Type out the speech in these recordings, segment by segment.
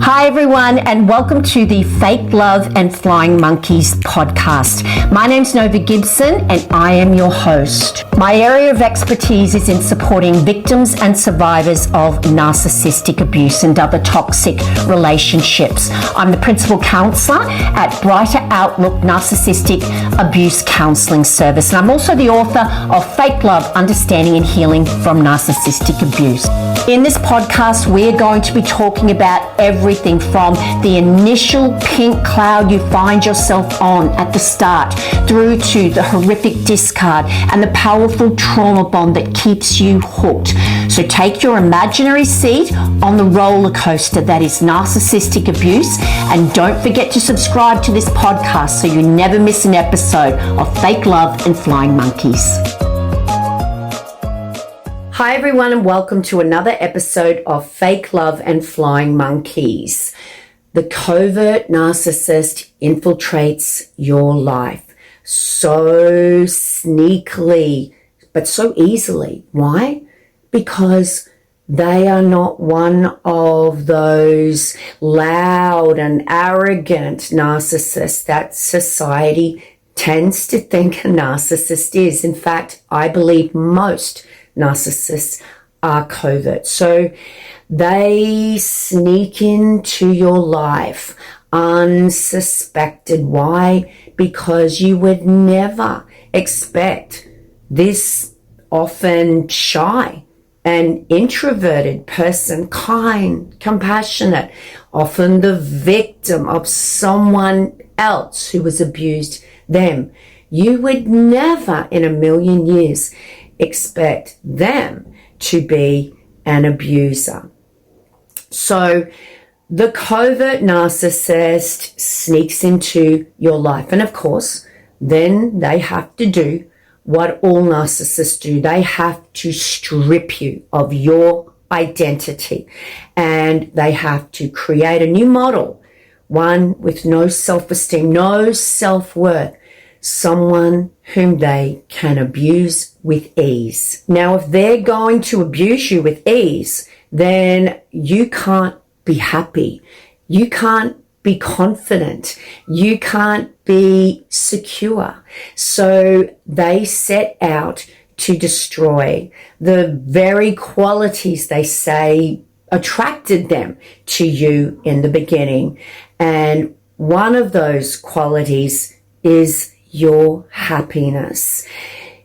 Hi everyone, and welcome to the Fake Love and Flying Monkeys podcast. My name's Nova Gibson and I am your host. My area of expertise is in supporting victims and survivors of narcissistic abuse and other toxic relationships. I'm the principal counsellor at Brighter Outlook Narcissistic Abuse Counselling Service, and I'm also the author of Fake Love, Understanding and Healing from Narcissistic Abuse. In this podcast, we're going to be talking about everything from the initial pink cloud you find yourself on at the start through to the horrific discard and the powerful trauma bond that keeps you hooked. So take your imaginary seat on the roller coaster that is narcissistic abuse, and don't forget to subscribe to this podcast so you never miss an episode of Fake Love and Flying Monkeys. Hi everyone, and welcome to another episode of Fake Love and Flying Monkeys. The covert narcissist infiltrates your life so sneakily, but so easily. Why? Because they are not one of those loud and arrogant narcissists that society tends to think a narcissist is. In fact, I believe most narcissists are covert. So they sneak into your life unsuspected. Why? Because you would never expect this often shy and introverted person, kind, compassionate, often the victim of someone else who has abused them. You would never in a million years expect them to be an abuser. So the covert narcissist sneaks into your life. And of course, then they have to do what all narcissists do. They have to strip you of your identity, and they have to create a new model, one with no self-esteem, no self-worth, someone whom they can abuse with ease. Now, if they're going to abuse you with ease, then you can't be happy. You can't be confident. You can't be secure. So they set out to destroy the very qualities they say attracted them to you in the beginning. And one of those qualities is your happiness.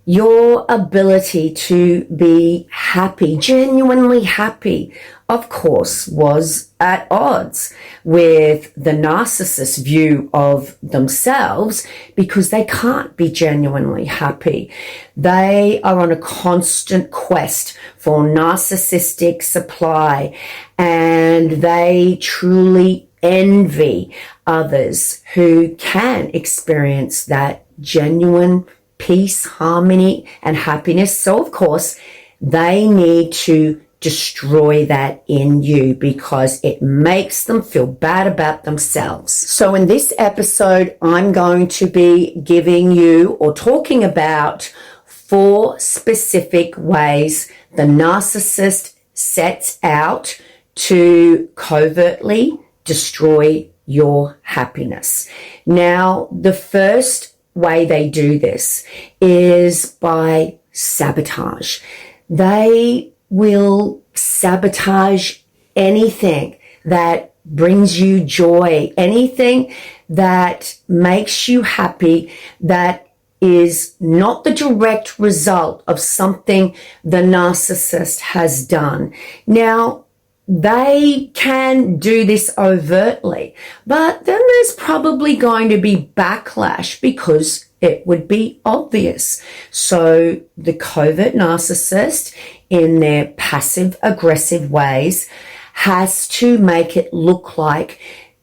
Your ability to be happy, genuinely happy, of course, was at odds with the narcissist's view of themselves, because they can't be genuinely happy. They are on a constant quest for narcissistic supply, and they truly envy others who can experience that genuine peace, harmony, and happiness. So, of course, they need to destroy that in you because it makes them feel bad about themselves. So in this episode, I'm going to be giving you or talking about 4 specific ways the narcissist sets out to covertly destroy your happiness. Now, the first way they do this is by sabotage. They will sabotage anything that brings you joy, anything that makes you happy, that is not the direct result of something the narcissist has done. Now, they can do this overtly, but then there's probably going to be backlash because it would be obvious. So the covert narcissist, in their passive aggressive ways, has to make it look like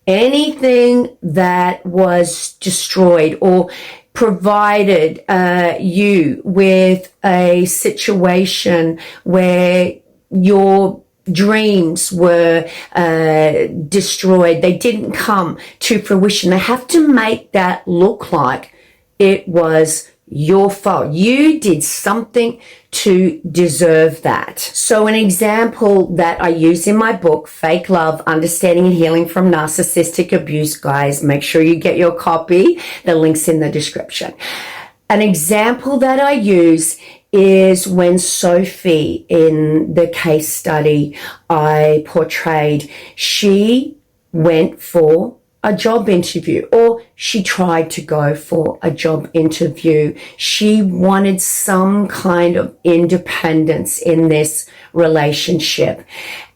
anything that was destroyed or provided you with a situation where your dreams were destroyed, they didn't come to fruition. They have to make that look like it was your fault. You did something to deserve that. So an example that I use in my book, Fake Love, Understanding and Healing from Narcissistic Abuse, guys, make sure you get your copy. The link's in the description. An example that I use is when Sophie, in the case study I portrayed, she went for a job interview, or she tried to go for a job interview. She wanted some kind of independence in this relationship.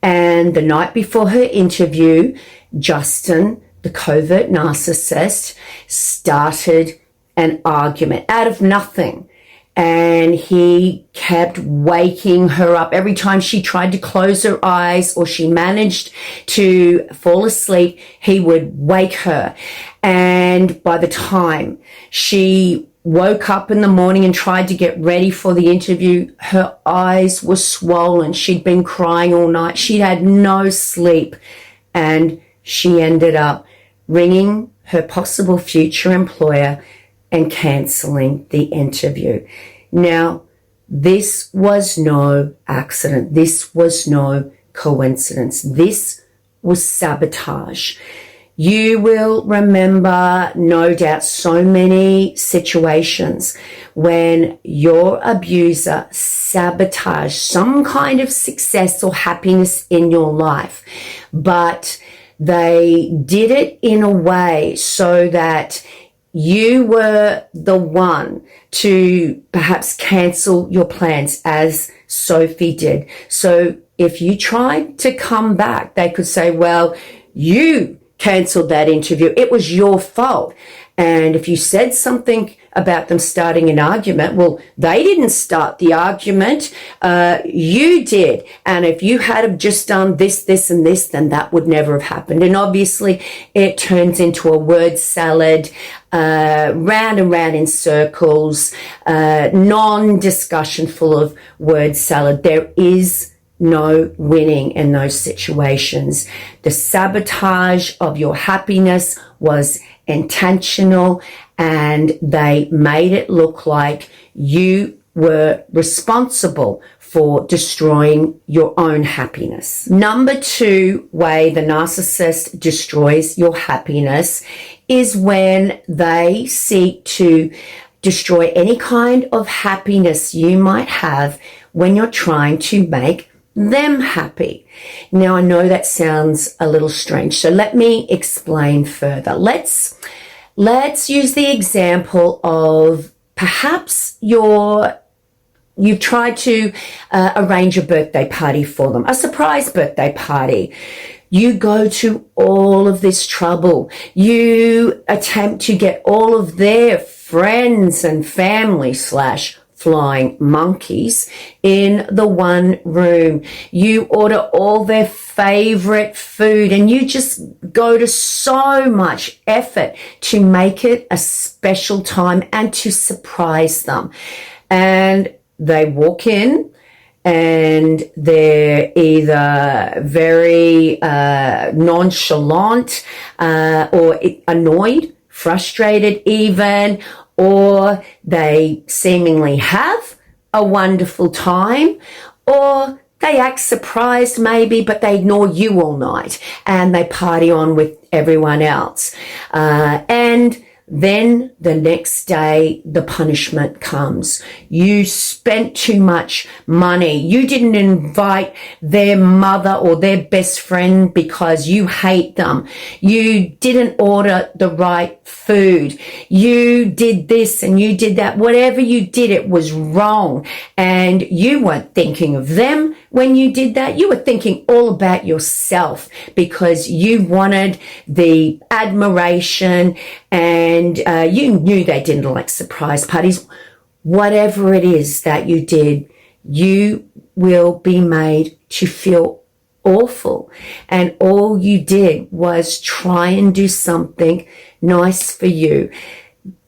And the night before her interview, Justin, the covert narcissist, started an argument out of nothing. And he kept waking her up every time she tried to close her eyes or she managed to fall asleep. He would wake her. And by the time she woke up in the morning and tried to get ready for the interview, her eyes were swollen. She'd been crying all night. She'd had no sleep. And she ended up ringing her possible future employer and cancelling the interview. Now, this was no accident. This was no coincidence. This was sabotage. You will remember, no doubt, so many situations when your abuser sabotaged some kind of success or happiness in your life, but they did it in a way so that you were the one to perhaps cancel your plans, as Sophie did. So if you tried to come back, they could say, well, you canceled that interview. It was your fault. And if you said something about them starting an argument, well, they didn't start the argument. You did. And if you had have just done this, this, and this, then that would never have happened. And obviously it turns into a word salad, round and round in circles, non-discussion, full of word salad. There is no winning in those situations. The sabotage of your happiness was intentional, and they made it look like you were responsible for destroying your own happiness. Number 2 way the narcissist destroys your happiness is when they seek to destroy any kind of happiness you might have when you're trying to make them happy. Now, I know that sounds a little strange, so let me explain further. Let's use the example of perhaps you've tried to arrange a birthday party for them, a surprise birthday party. You go to all of this trouble. You attempt to get all of their friends and family / flying monkeys in the one room. You order all their favorite food, and you just go to so much effort to make it a special time and to surprise them. And they walk in and they're either very nonchalant or annoyed, frustrated even, or they seemingly have a wonderful time, or they act surprised maybe, but they ignore you all night and they party on with everyone else. And then the next day, the punishment comes. You spent too much money. You didn't invite their mother or their best friend because you hate them. You didn't order the right food. You did this and you did that. Whatever you did, it was wrong. And you weren't thinking of them when you did that. You were thinking all about yourself because you wanted the admiration, and you knew they didn't like surprise parties. Whatever it is that you did, you will be made to feel awful. And all you did was try and do something nice for you.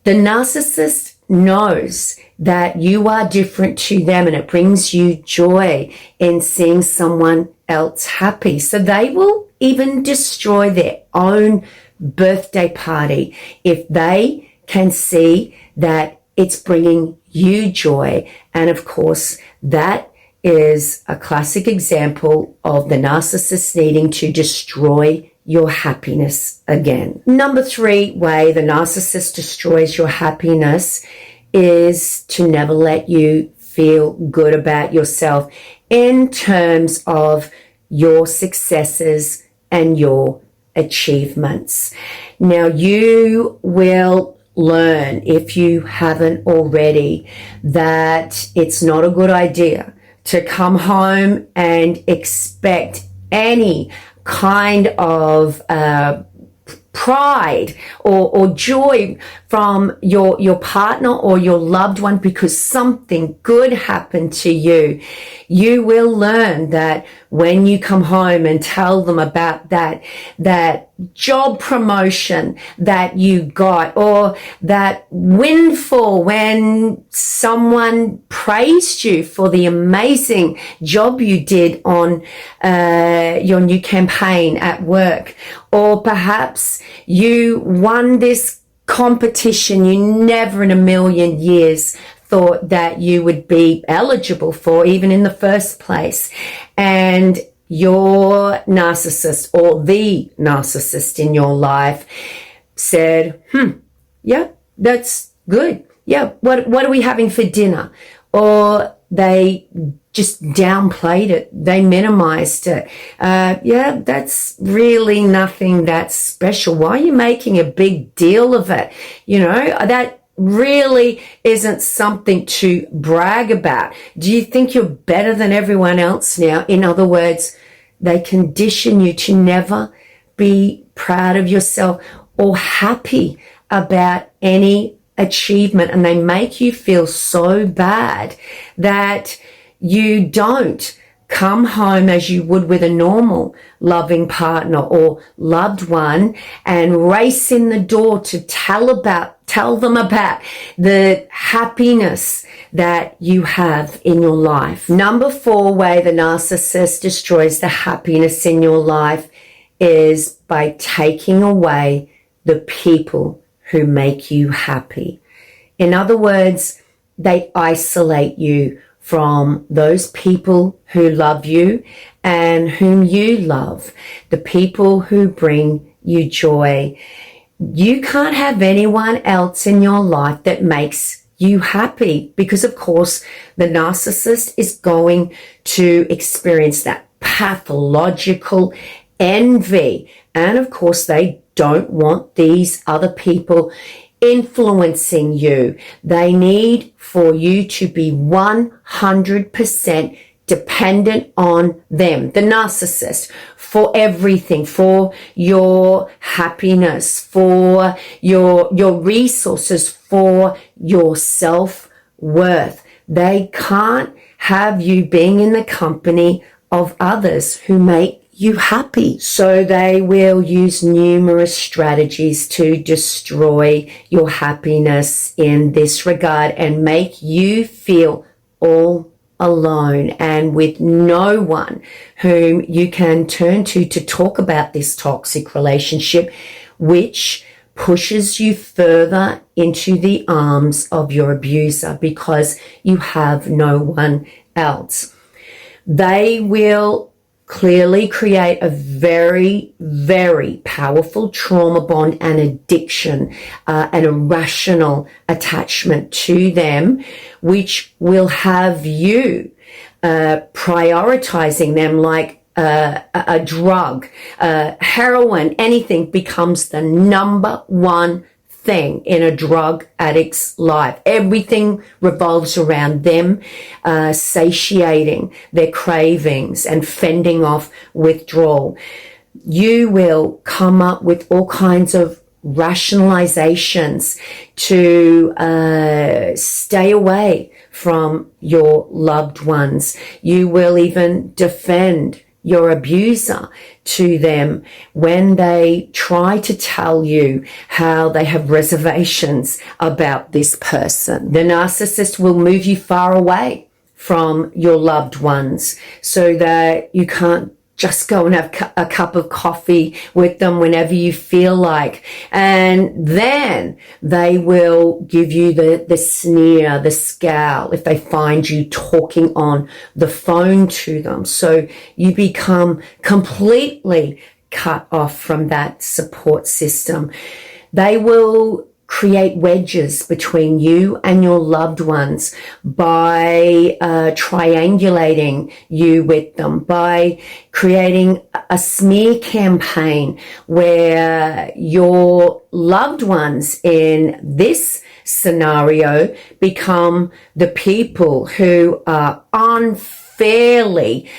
The narcissist knows that you are different to them, and it brings you joy in seeing someone else happy. So they will even destroy their own birthday party if they can see that it's bringing you joy. And of course, that is a classic example of the narcissist needing to destroy your happiness again. Number 3 way the narcissist destroys your happiness is to never let you feel good about yourself in terms of your successes and your achievements. Now, you will learn, if you haven't already, that it's not a good idea to come home and expect any kind of pride or joy from your partner or your loved one because something good happened to you. You will learn that when you come home and tell them about that job promotion that you got, or that windfall when someone praised you for the amazing job you did on your new campaign at work, or perhaps you won this competition you never in a million years thought that you would be eligible for, even in the first place. And your narcissist, or the narcissist in your life, said, yeah, that's good. Yeah, what are we having for dinner? Or they just downplayed it. They minimized it. Yeah, that's really nothing that's special. Why are you making a big deal of it? You know, that really isn't something to brag about. Do you think you're better than everyone else now? In other words, they condition you to never be proud of yourself or happy about any achievement, and they make you feel so bad that you don't come home as you would with a normal loving partner or loved one and race in the door to tell them about the happiness that you have in your life. Number 4 way the narcissist destroys the happiness in your life is by taking away the people who make you happy. In other words, they isolate you from those people who love you and whom you love, the people who bring you joy. You can't have anyone else in your life that makes you happy, because of course the narcissist is going to experience that pathological envy, and of course they don't want these other people influencing you. They need for you to be 100% dependent on them, the narcissist, for everything, for your happiness, for your resources, for your self-worth. They can't have you being in the company of others who make you happy. So they will use numerous strategies to destroy your happiness in this regard and make you feel all alone and with no one whom you can turn to talk about this toxic relationship, which pushes you further into the arms of your abuser because you have no one else. They will clearly create a very, very powerful trauma bond and addiction, an irrational attachment to them, which will have you prioritizing them like a drug, heroin, anything becomes the number one thing in a drug addict's life. Everything revolves around them satiating their cravings and fending off withdrawal. You will come up with all kinds of rationalizations to stay away from your loved ones. You will even defend your abuser to them when they try to tell you how they have reservations about this person. The narcissist will move you far away from your loved ones so that you can't just go and have a cup of coffee with them whenever you feel like. And then they will give you the sneer, the scowl, if they find you talking on the phone to them. So you become completely cut off from that support system. They will create wedges between you and your loved ones by triangulating you with them, by creating a smear campaign where your loved ones in this scenario become the people who are unfairly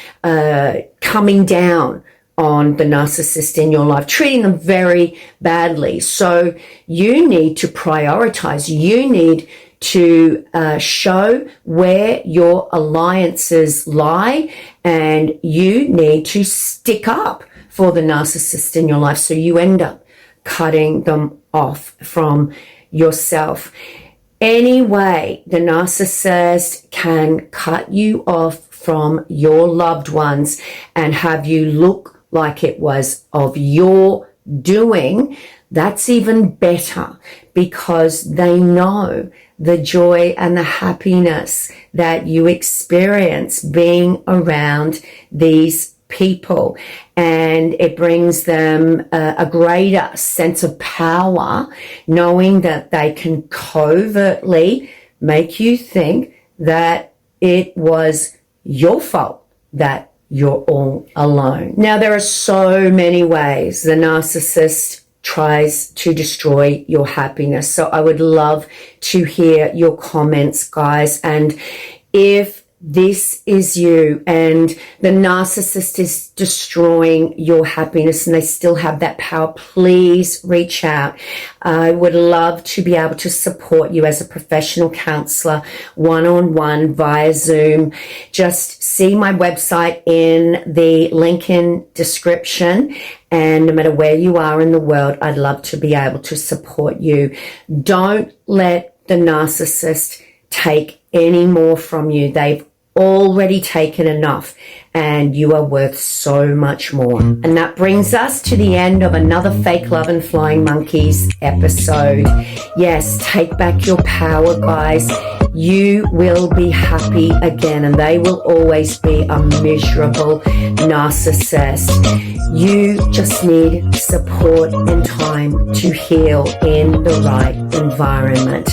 coming down on the narcissist in your life, treating them very badly. So you need to prioritize. You need to show where your alliances lie, and you need to stick up for the narcissist in your life. So you end up cutting them off from yourself. Anyway, the narcissist can cut you off from your loved ones and have you look like it was of your doing. That's even better, because they know the joy and the happiness that you experience being around these people, and it brings them a greater sense of power, knowing that they can covertly make you think that it was your fault that you're all alone. Now, there are so many ways the narcissist tries to destroy your happiness. So I would love to hear your comments, guys. And if this is you and the narcissist is destroying your happiness and they still have that power, please reach out. I would love to be able to support you as a professional counselor, one-on-one via Zoom. Just see my website in the link in description. And no matter where you are in the world, I'd love to be able to support you. Don't let the narcissist take any more from you. They've already taken enough, and you are worth so much more. And that brings us to the end of another Fake Love and Flying Monkeys episode. Yes, take back your power, guys. You will be happy again, and they will always be a miserable narcissist. You just need support and time to heal in the right environment.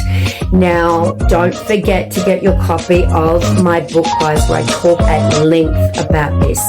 Now, don't forget to get your copy of my book, guys, where I talk at length about this.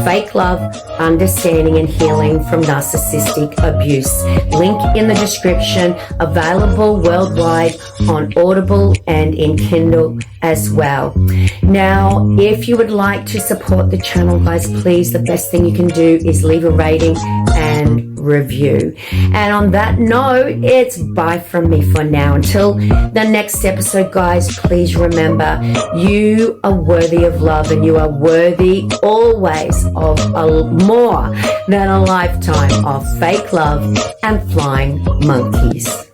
Fake Love, Understanding and Healing from Narcissistic Abuse. Link in the description. Available worldwide on Audible and in Kindle as well. Now, if you would like to support the channel, guys, please, the best thing you can do is leave a rating and review. And on that note, it's bye from me for now. Until the next episode, guys, please remember, you are worthy of love, and you are worthy always of more than a lifetime of fake love and flying monkeys.